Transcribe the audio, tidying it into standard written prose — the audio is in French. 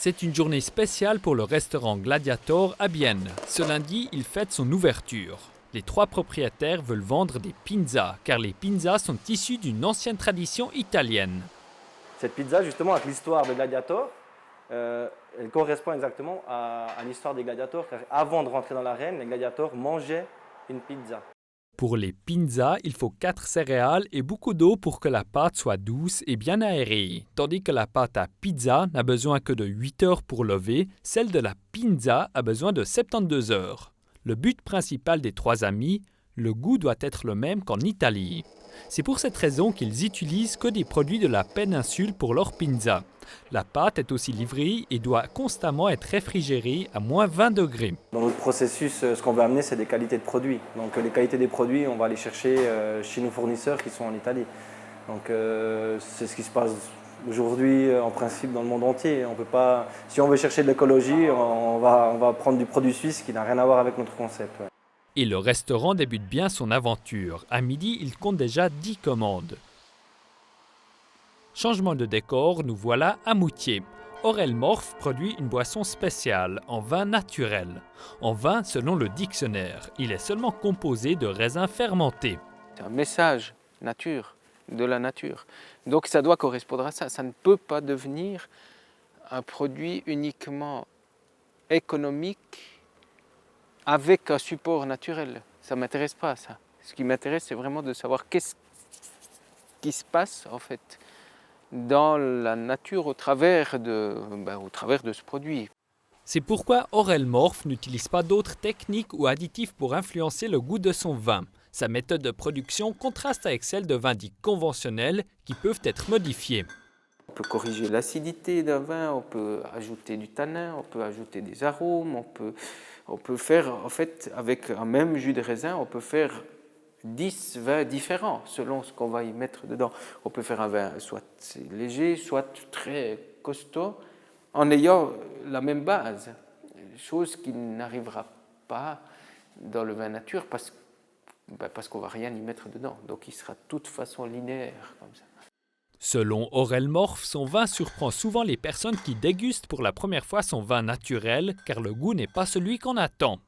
C'est une journée spéciale pour le restaurant Gladiator à Bienne. Ce lundi, il fête son ouverture. Les trois propriétaires veulent vendre des pizzas, car les pizzas sont issues d'une ancienne tradition italienne. Cette pizza, justement, avec l'histoire de Gladiator, elle correspond exactement à l'histoire des gladiators, car avant de rentrer dans l'arène, les gladiators mangeaient une pizza. Pour les pizzas, il faut 4 céréales et beaucoup d'eau pour que la pâte soit douce et bien aérée. Tandis que la pâte à pizza n'a besoin que de 8 heures pour lever, celle de la pinza a besoin de 72 heures. Le but principal des trois amis, le goût doit être le même qu'en Italie. C'est pour cette raison qu'ils utilisent que des produits de la péninsule pour leur pizza. La pâte est aussi livrée et doit constamment être réfrigérée à moins 20 degrés. Dans notre processus, ce qu'on veut amener, c'est des qualités de produits. Donc les qualités des produits, on va les chercher chez nos fournisseurs qui sont en Italie. Donc c'est ce qui se passe aujourd'hui en principe dans le monde entier. On peut pas, si on veut chercher de l'écologie, on va prendre du produit suisse qui n'a rien à voir avec notre concept. Ouais. Et le restaurant débute bien son aventure. À midi, il compte déjà 10 commandes. Changement de décor, nous voilà à Moutier. Aurel Morph produit une boisson spéciale, en vin naturel. En vin, selon le dictionnaire, il est seulement composé de raisins fermentés. C'est un message nature, de la nature. Donc ça doit correspondre à ça. Ça ne peut pas devenir un produit uniquement économique avec un support naturel. Ça ne m'intéresse pas, ça. Ce qui m'intéresse, c'est vraiment de savoir qu'est-ce qui se passe, en fait, dans la nature au travers de ce produit. C'est pourquoi Aurel Morph n'utilise pas d'autres techniques ou additifs pour influencer le goût de son vin. Sa méthode de production contraste avec celle de vins dits conventionnels qui peuvent être modifiés. On peut corriger l'acidité d'un vin, on peut ajouter du tanin, on peut ajouter des arômes, on peut faire, en fait, avec un même jus de raisin, on peut faire 10 vins différents selon ce qu'on va y mettre dedans. On peut faire un vin soit léger, soit très costaud, en ayant la même base, chose qui n'arrivera pas dans le vin nature parce qu'on ne va rien y mettre dedans. Donc il sera de toute façon linéaire comme ça. Selon Aurel Morph, son vin surprend souvent les personnes qui dégustent pour la première fois son vin naturel, car le goût n'est pas celui qu'on attend.